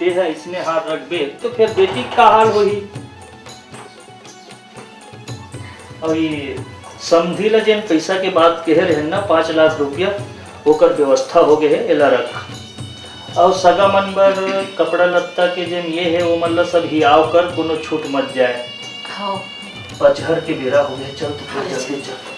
ते है इसने हाथ रखबे तो फिर बेटी का हाल होही। और ये समझी ला जेन पैसा के बात कहे रहे ना 5 लाख रुपया ओकर व्यवस्था हो गए है एला रख। और सगा मन बर कपड़ा लत्ता के जेन ये है वो मतलब सब हियाव कर कोनो छूट मत जाए। हाँ पचहर के बेरा हो गया, चल तो फिर जल्दी चल।